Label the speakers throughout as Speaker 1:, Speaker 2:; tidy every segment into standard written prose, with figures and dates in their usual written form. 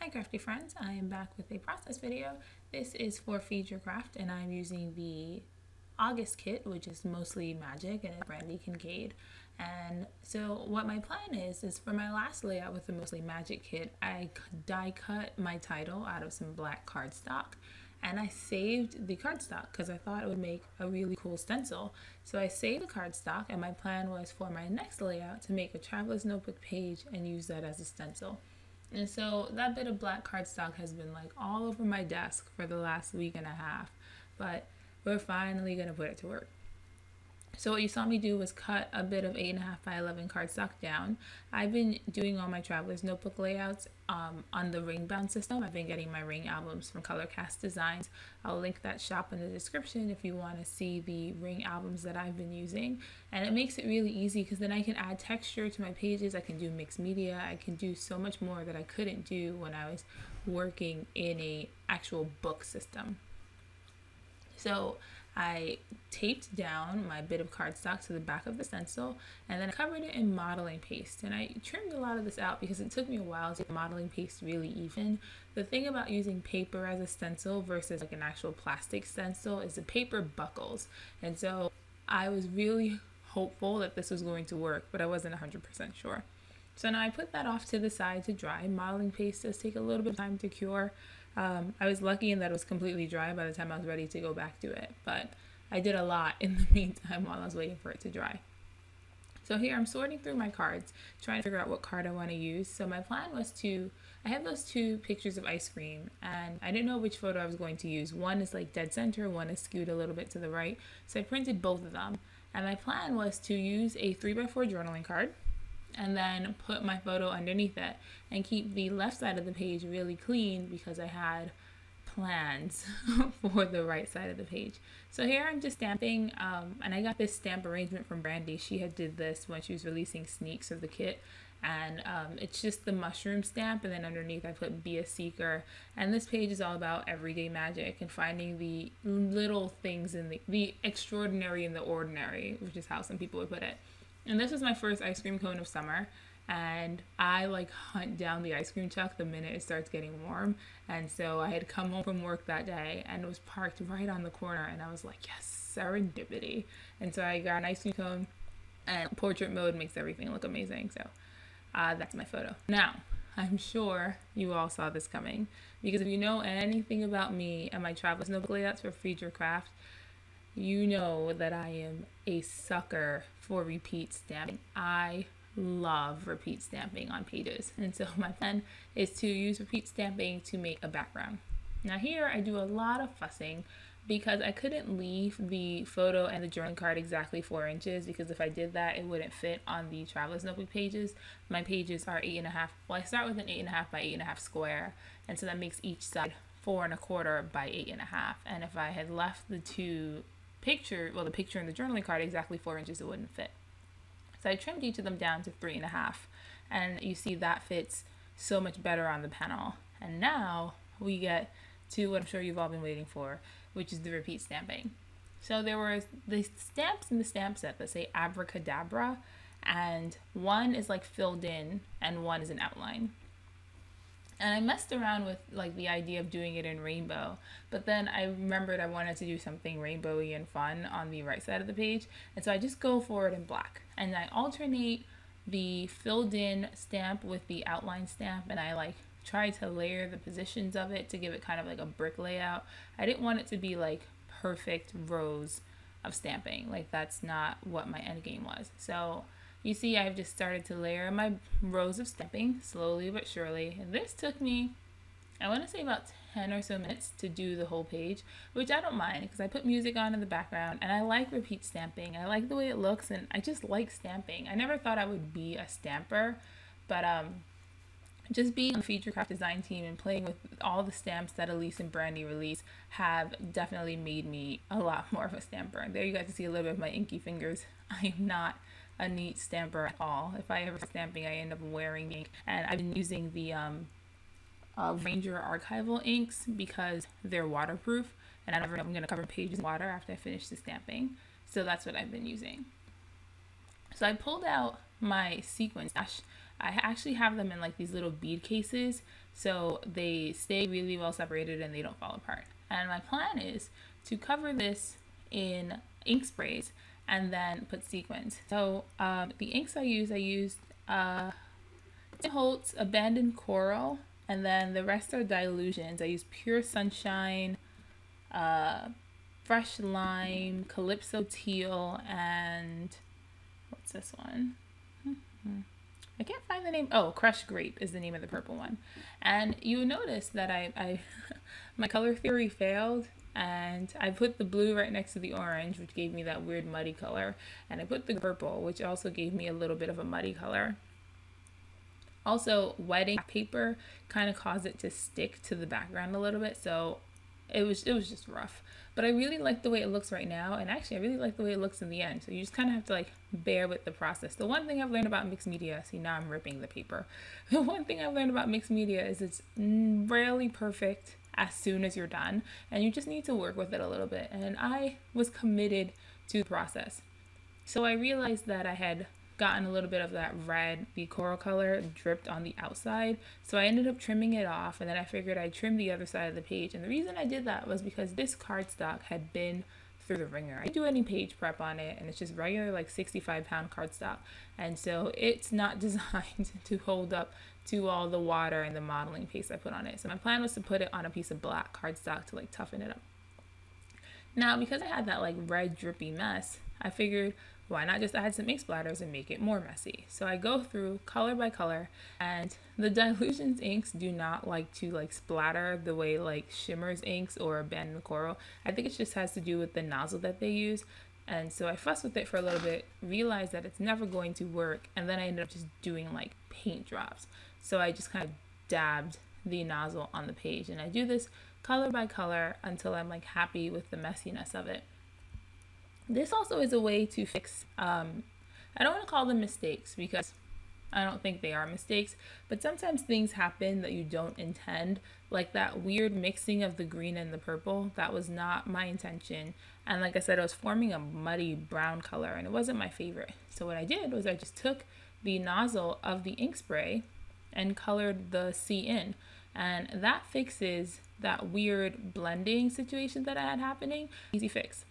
Speaker 1: Hi crafty friends, I am back with a process video. This is for Feed Your Craft and I'm using the August kit, which is mostly magic and it's Brandy Kincaid. And so what my plan is for my last layout with the mostly magic kit, I die cut my title out of some black cardstock and I saved the cardstock because I thought it would make a really cool stencil. So I saved the cardstock and my plan was for my next layout to make a traveler's notebook page and use that as a stencil. And so that bit of black cardstock has been like all over my desk for the last week and a half, but we're finally gonna put it to work. So what you saw me do was cut a bit of 8.5 by 11 cardstock down. I've been doing all my traveler's notebook layouts on the ring bound system. I've been getting my ring albums from Colorcast Designs. I'll link that shop in the description if you want to see the ring albums that I've been using. And it makes it really easy because then I can add texture to my pages. I can do mixed media. I can do so much more that I couldn't do when I was working in a actual book system. So I taped down my bit of cardstock to the back of the stencil and then I covered it in modeling paste. And I trimmed a lot of this out because it took me a while to get the modeling paste really even. The thing about using paper as a stencil versus like an actual plastic stencil is the paper buckles. And so I was really hopeful that this was going to work, but I wasn't 100% sure. So now I put that off to the side to dry. Modeling paste does take a little bit of time to cure. I was lucky in that it was completely dry by the time I was ready to go back to it, but I did a lot in the meantime while I was waiting for it to dry. So here I'm sorting through my cards, trying to figure out what card I want to use. So my plan was I have those two pictures of ice cream and I didn't know which photo I was going to use. One is like dead center, one is skewed a little bit to the right. So I printed both of them. And my plan was to use a 3x4 journaling card and then put my photo underneath it and keep the left side of the page really clean because I had plans for the right side of the page. So here I'm just stamping and I got this stamp arrangement from Brandy. She had did this when she was releasing sneaks of the kit, and it's just the mushroom stamp, and then underneath I put Be a Seeker. And this page is all about everyday magic and finding the little things in the extraordinary in the ordinary, which is how some people would put it. And this was my first ice cream cone of summer, and I like hunt down the ice cream truck the minute it starts getting warm. And so I had come home from work that day and it was parked right on the corner and I was like, yes, serendipity. And so I got an ice cream cone, and portrait mode makes everything look amazing. So that's my photo. Now, I'm sure you all saw this coming because if you know anything about me and my traveler's notebook layouts for Feed Your Craft, you know that I am a sucker for repeat stamping. I love repeat stamping on pages. And so my plan is to use repeat stamping to make a background. Now here I do a lot of fussing because I couldn't leave the photo and the journaling card exactly 4 inches because if I did that, it wouldn't fit on the traveler's notebook pages. My pages are 8.5. Well, I start with an 8.5 by 8.5 square. And so that makes each side 4.25 by 8.5. And if I had left the the picture and the journaling card exactly 4 inches, it wouldn't fit. So I trimmed each of them down to 3.5, and you see that fits so much better on the panel. And now we get to what I'm sure you've all been waiting for, which is the repeat stamping. So there were the stamps in the stamp set that say abracadabra, and one is like filled in and one is an outline. And I messed around with like the idea of doing it in rainbow, but then I remembered I wanted to do something rainbowy and fun on the right side of the page, and so I just go for it in black. And I alternate the filled in stamp with the outline stamp, and I like try to layer the positions of it to give it kind of like a brick layout. I didn't want it to be like perfect rows of stamping. Like that's not what my end game was. So you see I've just started to layer my rows of stamping slowly but surely, and this took me, I want to say about 10 or so minutes to do the whole page, which I don't mind because I put music on in the background and I like repeat stamping. I like the way it looks and I just like stamping. I never thought I would be a stamper, but just being on the Feed Your Craft design team and playing with all the stamps that Elise and Brandy release have definitely made me a lot more of a stamper. And there you got to see a little bit of my inky fingers. I am not a neat stamper at all. If I ever stamping, I end up wearing ink, and I've been using the Ranger archival inks because they're waterproof, and I never know I'm going to cover pages in water after I finish the stamping. So that's what I've been using. So I pulled out my sequin stash. I actually have them in like these little bead cases so they stay really well separated and they don't fall apart. And my plan is to cover this in ink sprays and then put sequins. So the inks I used Tim Holtz Abandoned Coral, and then the rest are dilutions. I used Pure Sunshine, Fresh Lime, Calypso Teal, and what's this one? I can't find the name. Oh, Crushed Grape is the name of the purple one. And you notice that I my color theory failed, and I put the blue right next to the orange, which gave me that weird muddy color, and I put the purple, which also gave me a little bit of a muddy color. Also, wetting paper kind of caused it to stick to the background a little bit, so it was just rough. But I really like the way it looks right now, and actually I really like the way it looks in the end. So you just kind of have to like bear with the process. The one thing I've learned about mixed media, see now I'm ripping the paper. The one thing I've learned about mixed media is it's rarely perfect as soon as you're done, and you just need to work with it a little bit. And I was committed to the process. So I realized that I had gotten a little bit of that red, the coral color dripped on the outside, so I ended up trimming it off, and then I figured I'd trim the other side of the page. And the reason I did that was because this cardstock had been through the ringer. I didn't do any page prep on it, and it's just regular like 65-pound cardstock, and so it's not designed to hold up to all the water and the modeling paste I put on it. So my plan was to put it on a piece of black cardstock to like toughen it up. Now, because I had that like red drippy mess, I figured why not just add some ink splatters and make it more messy. So I go through color by color, and the dilutions inks do not like to like splatter the way like Shimmer's inks or Abandoned Coral. I think it just has to do with the nozzle that they use. And so I fussed with it for a little bit, realized that it's never going to work, and then I ended up just doing like paint drops. So I just kind of dabbed the nozzle on the page, and I do this color by color until I'm like happy with the messiness of it. This also is a way to fix, I don't want to call them mistakes because I don't think they are mistakes, but sometimes things happen that you don't intend, like that weird mixing of the green and the purple. That was not my intention. And like I said, it was forming a muddy brown color, and it wasn't my favorite. So what I did was I just took the nozzle of the ink spray and colored the C in, and that fixes that weird blending situation that I had happening. Easy fix.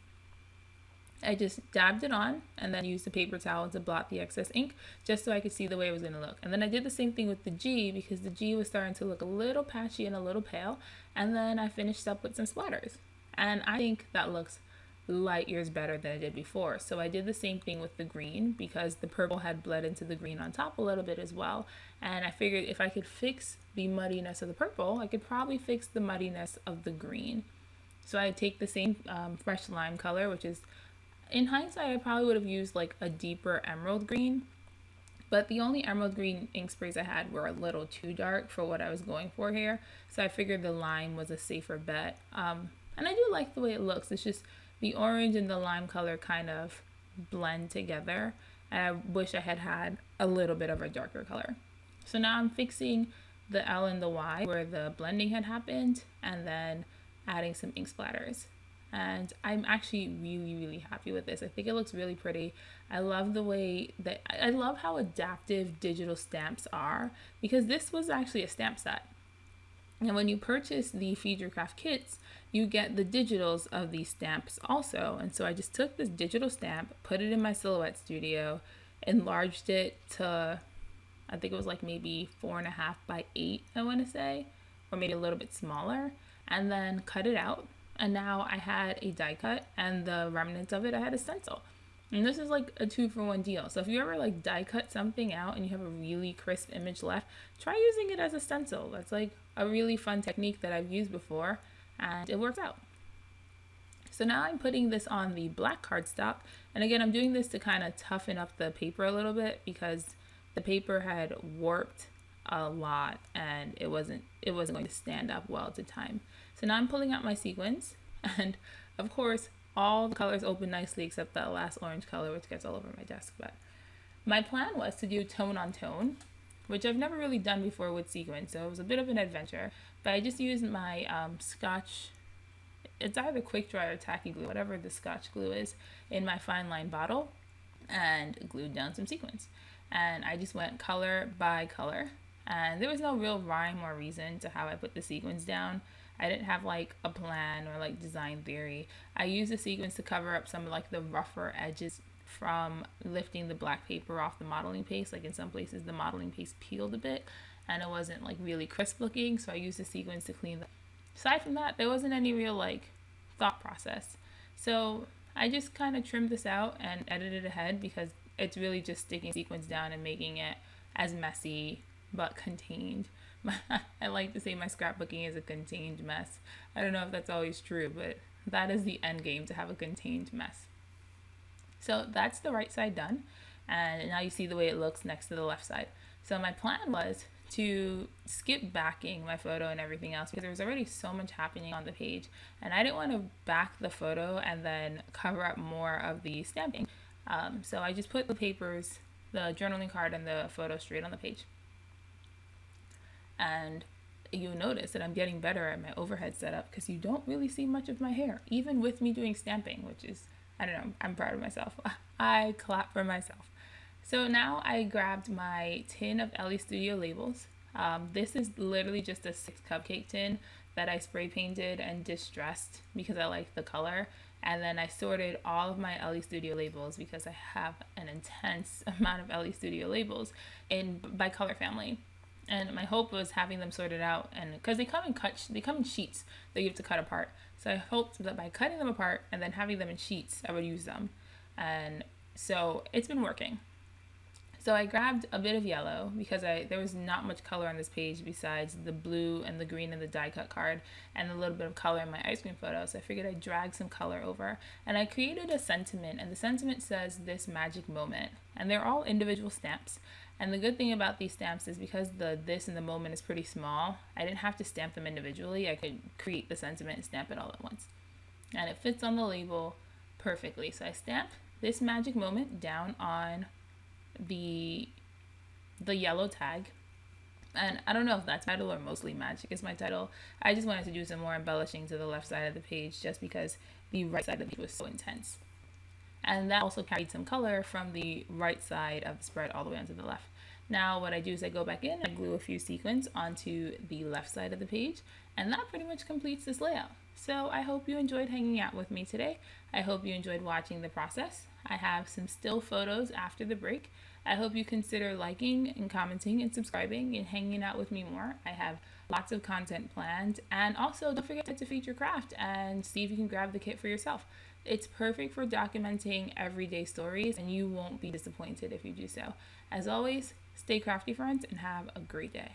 Speaker 1: I just dabbed it on and then used a paper towel to blot the excess ink just so I could see the way it was going to look. And then I did the same thing with the G because the G was starting to look a little patchy and a little pale. And then I finished up with some splatters. And I think that looks light years better than it did before. So I did the same thing with the green because the purple had bled into the green on top a little bit as well. And I figured if I could fix the muddiness of the purple, I could probably fix the muddiness of the green. So I take the same fresh lime color, which is, in hindsight, I probably would have used like a deeper emerald green, but the only emerald green ink sprays I had were a little too dark for what I was going for here. So I figured the lime was a safer bet. And I do like the way it looks. It's just the orange and the lime color kind of blend together. And I wish I had had a little bit of a darker color. So now I'm fixing the L and the Y where the blending had happened, and then adding some ink splatters. And I'm actually really happy with this. I think it looks really pretty. I love the way that, I love how adaptive digital stamps are, because this was actually a stamp set. And when you purchase the Feed Your Craft kits, you get the digitals of these stamps also. And so I just took this digital stamp, put it in my Silhouette Studio, enlarged it to, I think it was like maybe 4.5 by 8, I want to say, or maybe a little bit smaller, and then cut it out. And now I had a die cut, and the remnants of it I had a stencil. And this is like a 2-for-1 deal. So if you ever like die cut something out and you have a really crisp image left, try using it as a stencil. That's like a really fun technique that I've used before, and it works out. So now I'm putting this on the black cardstock, and again I'm doing this to kind of toughen up the paper a little bit because the paper had warped a lot and it wasn't going to stand up well at the time. So now I'm pulling out my sequins, and of course all the colors open nicely except that last orange color, which gets all over my desk. But my plan was to do tone on tone, which I've never really done before with sequins, so it was a bit of an adventure. But I just used my Scotch, it's either quick dry or tacky glue, whatever the Scotch glue is, in my fine line bottle, and glued down some sequins. And I just went color by color. And there was no real rhyme or reason to how I put the sequins down. I didn't have like a plan or like design theory. I used the sequins to cover up some of like the rougher edges from lifting the black paper off the modeling paste. Like in some places the modeling paste peeled a bit and it wasn't like really crisp looking, so I used the sequins to clean that. Aside from that, there wasn't any real like thought process. So I just kind of trimmed this out and edited ahead because it's really just sticking sequins down and making it as messy but contained. I like to say my scrapbooking is a contained mess. I don't know if that's always true, but that is the end game, to have a contained mess. So that's the right side done, and now you see the way it looks next to the left side. So my plan was to skip backing my photo and everything else because there was already so much happening on the page, and I didn't want to back the photo and then cover up more of the stamping. So I just put the papers, the journaling card, and the photo straight on the page. And you'll notice that I'm getting better at my overhead setup because you don't really see much of my hair, even with me doing stamping, which is, I don't know, I'm proud of myself. I clap for myself. So now I grabbed my tin of LE Studio labels. This is literally just a 6 cupcake tin that I spray painted and distressed because I like the color. And then I sorted all of my LE Studio labels because I have an intense amount of LE Studio labels by color family. And my hope was having them sorted out, and because they come in sheets that you have to cut apart. So I hoped that by cutting them apart and then having them in sheets, I would use them. And so it's been working. So I grabbed a bit of yellow because there was not much color on this page besides the blue and the green in the die cut card and a little bit of color in my ice cream photo. So I figured I'd drag some color over, and I created a sentiment, and the sentiment says "this magic moment," and they're all individual stamps. And the good thing about these stamps is because the "this" in the moment is pretty small, I didn't have to stamp them individually. I could create the sentiment and stamp it all at once, and it fits on the label perfectly. So I stamp "this magic moment" down on the yellow tag, and I don't know if that's title or mostly magic is my title. I just wanted to do some more embellishing to the left side of the page just because the right side of the page was so intense, and that also carried some color from the right side of the spread all the way onto the left. Now what I do is I go back in and glue a few sequins onto the left side of the page, and that pretty much completes this layout. So I hope you enjoyed hanging out with me today. I hope you enjoyed watching the process. I have some still photos after the break. I hope you consider liking and commenting and subscribing and hanging out with me more. I have lots of content planned, and also don't forget to feature craft and see if you can grab the kit for yourself. It's perfect for documenting everyday stories, and you won't be disappointed if you do so. As always, stay crafty, friends, and have a great day.